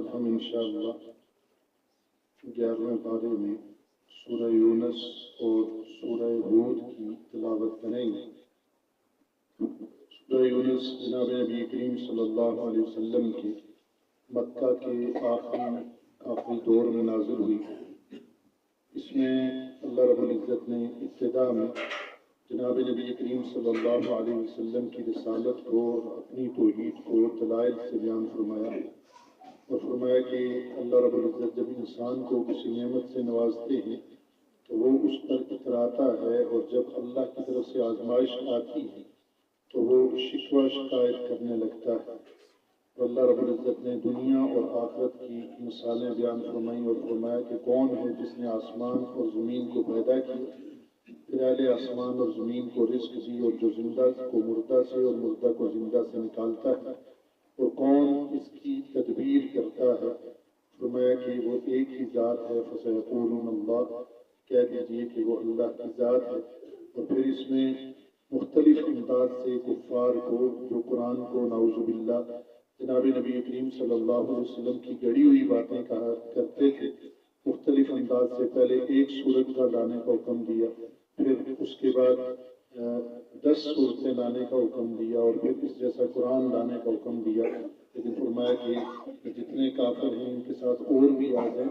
आज हम इंशाअल्लाह 11वें पारे में सूरह यूनुस और सूरह हूद की तिलावत करेंगे। सूरह यूनुस जनाब नबी करीम सल्लल्लाहु अलैहि वसल्लम के मक्का के आखिरी दौर में नाज़िल हुई। इसमें अल्लाह रब्बुल इज़्ज़त ने इब्तिदा में जनाब नबी करीम सल्लल्लाहु अलैहि वसल्लम की रिसालत को और अपनी तौहीद को दलाइल से बयान फरमाया और फरमाया कि अल्लाह रब्बुल इज़्ज़त जब इंसान को किसी नेमत से नवाजते हैं तो वो उस पर इतराता है, और जब अल्लाह की तरफ से आजमाइश आती है तो वो शिकवा शिकायत करने लगता है। और अल्लाह रब्बुल इज़्ज़त ने दुनिया और आखिरत की मिसालें बयान फरमाई और फरमाया कि कौन है जिसने आसमान और ज़मीन को पैदा किया, फिर अहले आसमान और ज़मीन को रिज़्क़ दी, और जो जिंदा को मुर्दा से और मुर्दा को जिंदा से निकालता है, और कौन इसकी तदबीर करता है। फरमाया कि वो एक ही ज़ात है, फसयक़ूलून अल्लाह, कह दीजिए कि वो अल्लाह की ज़ात है। और फिर इसमें मुख्तलिफ अंदाज से कुफ़ार को जो कुरान को नाउज़ुबिल्लाह जनाब नबी करीम सल्लल्लाहु अलैहि वसल्लम की गढ़ी हुई बातें कहा करते थे, मुख्तलिफ अंदाज से पहले एक सूरत का लाने का हुक्म दिया, फिर उसके बाद 10 सूरतें लाने का हुक्म दिया, और फिर इस जैसा कुरान लाने का हुक्म दिया। लेकिन फरमाया कि जितने काफिर हैं इनके साथ और भी आ जाएं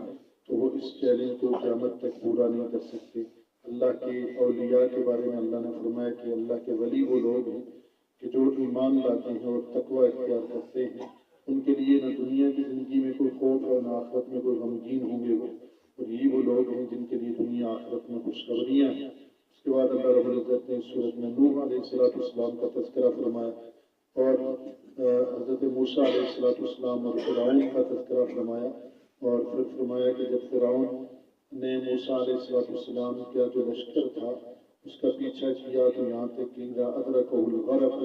तो वो इस चैलेंज को क़यामत तक पूरा नहीं कर सकते। अल्लाह के औलिया के बारे में अल्लाह ने फरमाया कि अल्लाह के वली वो लोग हैं कि जो ईमान लाते हैं और तकवा इख्तियार करते हैं, उनके लिए न दुनिया की ज़िंदगी में कोई खौफ है, न आखिरत में कोई गमगीन होंगे वो। और यही वो लोग हैं जिनके लिए दुनिया आखिरत में खुशखबरियाँ हैं। उसके बाद अल्लाह रब्बुल इज़्ज़त ने इस सूरत में नूह अलैहिस्सलाम का तज़किरा फरमाया और हज़रत मूसा अलैहिस्सलाम और फ़िरऔन का तज़किरा फरमाया, और फिर फरमाया कि जब फ़िरऔन ने मूसा अलैहिस्सलाम का जो लश्कर था उसका पीछा किया तो यहाँ तक कि अदरकहुल गरक़,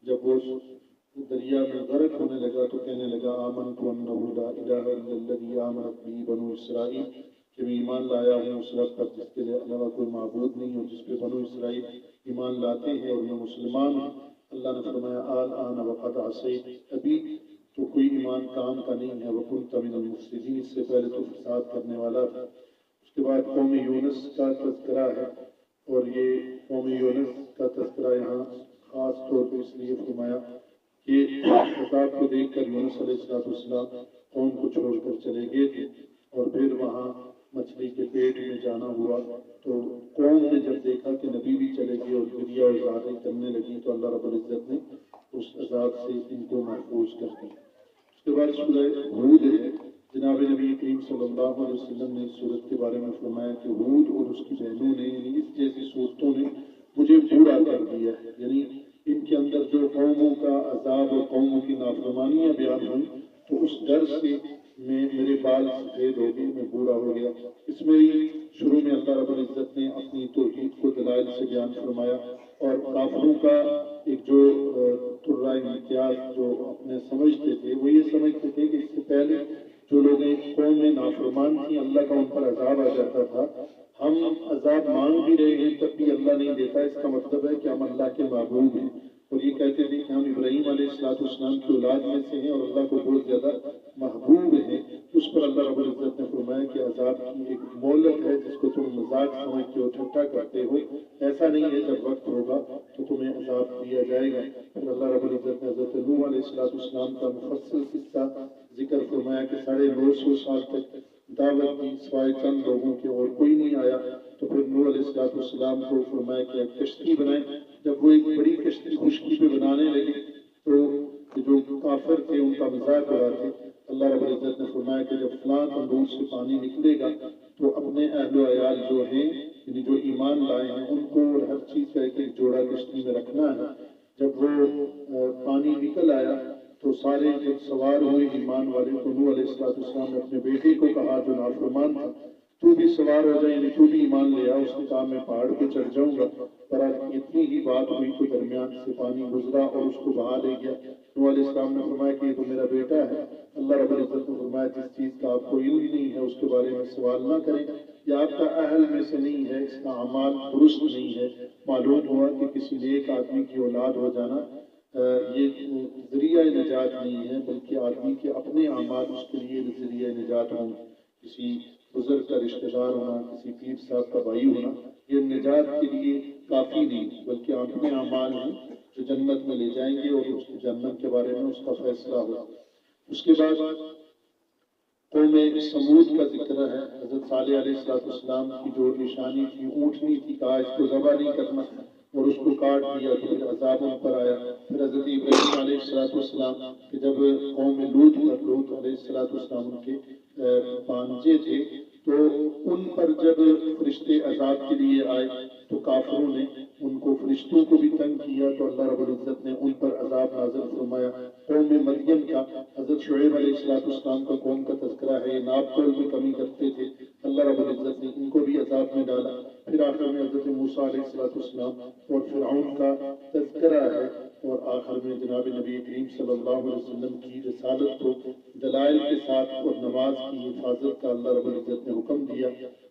जब वो दरिया में गर्क होने लगा तो कहने लगा आमनतु अन्नहु ला इलाहा इल्लल्लज़ी आमनत बिही बनु इसराईल, कि मैं ईमान लाया हूँ उस रब पर जिसके अलावा कोई माबूद नहीं और जिस पे बनु इसराईल ईमान लाते हैं, और मैं मुसलमान हूँ। अल्लाह ने फरमाया आल आन वक़द असैत, अभी तो कोई ईमान काम का नहीं है, वकुन्त मिनल मुफ़सिदीन, इससे पहले तो फसाद करने वाला था। उसके बाद कौम यूनुस का तज़किरा है, और ये कौम यूनुस का तज़किरा यहाँ ख़ास तौर पर इसलिए फरमाया कि अज़ाब को देखकर यूनुस अलैहिस्सलाम कौम को छोड़कर चले गए थे, और फिर वहाँ मछली के पेट में जाना हुआ तो कौम ने जब देखा कि नबी भी चले गए और गिरिया और ज़ारें करने लगी तो अल्लाह रब्बुल इज़्ज़त ने उस अज़ाब से इनको महफूज कर दिया। उसके बाद सूरह हूद है। जनाब नबी करीम सल्लल्लाहु अलैहि वसल्लम ने इस सूरत के बारे में फरमाया कि हूद और उसकी बहनों ने यानी इस जैसी सूरतों ने मुझे बूढ़ा कर दिया है, यानी इनके अंदर जो कौमों का अज़ाब और कौमों की नाफरमानियाँ बयान हुई तो उस डर से मेरे बाल सफ़ेद हो गए, मैं बूढ़ा हो गया। इसमें ही शुरू में अल्लाह रब्बुल इज़्ज़त ने अपनी तौहीद को दलाइल से बयान फरमाया, और काफिरों का एक जो तुर्रा इम्तियाज जो अपने समझते थे वो ये समझते थे कि इससे पहले जो लोग कौम में नाफरमान थी अल्लाह का उन पर अज़ाब आ जाता था, हम अज़ाब मांग भी रहे हैं तब भी अल्लाह नहीं देता, इसका मतलब है कि हम अल्लाह के महबूब हैं। और ये कहते थे कि हम इब्राहीम अलैहिस्सलाम की औलाद में से हैं और अल्लाह को बहुत ज़्यादा महबूब हैं। उस पर अल्लाह रब्बुल इज़्ज़त ने फरमाया कि अज़ाब की एक मोहलत है जिसको तुम मजाक समझते हो, ठट्ठा करते हो, ऐसा नहीं है, जब वक्त होगा तो तुम्हें अज़ाब दिया जाएगा। फिर अल्लाह रब्बुल इज़्ज़त ने हज़रत नूह अलैहिस्सलाम का मुफस्सल किस्सा जिक्र फरमाया कि 950 साल तक दावत दी, सिवाय चंद लोगों के और कोई नहीं आया। तो फिर नूह अलैहिस्सलाम को फरमाया कि एक कश्ती बनाए। जब वो एक बड़ी कश्ती खुशकी पे बनाने लगे तो जो काफिर थे उनका मजाक उड़ाते। अल्लाह रब्बुल इज़्ज़त ने फरमाया कि जब फलां तंदूर से पानी निकलेगा तो अपने अहल व अयाल जो हैं यानी जो ईमान लाए हैं उनको और हर चीज़ का एक एक जोड़ा कश्ती में रखना है। जब वो पानी निकल आया तो सारे जब सवार हुए ईमान वाले तो नूह अलैहिस्सलाम ने अपने बेटे को कहा जो नाफरमान था, तू भी सवार हो जाए, तू भी ईमान ले आ। उसने कहा मैं पहाड़ पे चढ़ जाऊंगा, पर इतनी ही बात हुई तो दरमियान से पानी गुजरा और उसको बहा ले गया। नूह अलैहिस्सलाम ने फरमाया कि ये तो मेरा बेटा है। अल्लाह रब्बुल इज़्ज़त ने फरमाया जिस चीज़ का आपको इल्म नहीं है उसके बारे में सवाल ना करें, या आपका अहल में से नहीं है, इसका अमाल दुरुस्त नहीं है। मालूम हुआ कि किसी नेक आदमी की औलाद हो जाना یہ ذریعہ نجات نہیں ہے، بلکہ آدمی کے اپنے اعمال اس کے لیے ذریعہ نجات ہوں۔ کسی بزرگ کا رشتہ دار ہونا، کسی پیر صاحب کا بھائی ہونا، یہ نجات کے لیے کافی نہیں، بلکہ اپنے اعمال ہیں جو جنت میں لے جائیں گے، اور اس کی جنت کے بارے میں اس کا فیصلہ ہوگا۔ اس کے بعد قوم سمود کا ذکر ہے۔ حضرت صالح علیہ السلام کی جو نشانی تھی، اونٹنی تھی، کہا اس کو ذبح نہیں کرنا، اور اس کو کاٹ دیا تو پھر عذاب ان پر آیا۔ پھر حضرت ابراہیم علیہ السلام کہ جب قوم لوط علیہ السلام ان کے بانجے تھے، تو ان پر جب فرشتے عذاب کے لیے آئے تو کافروں نے ان کو، فرشتوں کو بھی تنگ کیا، تو اللہ رب العزت نے ان پر عذاب نازل فرمایا۔ قوم مدین کا حضرت شعیب علیہ السلام کا قوم کا تذکرہ ہے، یہ ناپ تول میں کمی کرتے تھے، اللہ رب العزت نے ان کو بھی عذاب میں ڈالا۔ پھر آخر میں حضرت موسیٰ علیہ السلام اور فرعون کا تذکرہ ہے، اور آخر میں جناب نبی کریم صلی اللہ علیہ وسلم کی رسالت کو دلائل کے ساتھ اور نماز کی حفاظت کا اللہ رب العزت نے حکم دیا۔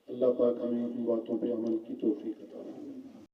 اللہ پاک ہمیں ان باتوں پہ عمل کی توفیق عطا فرمائے۔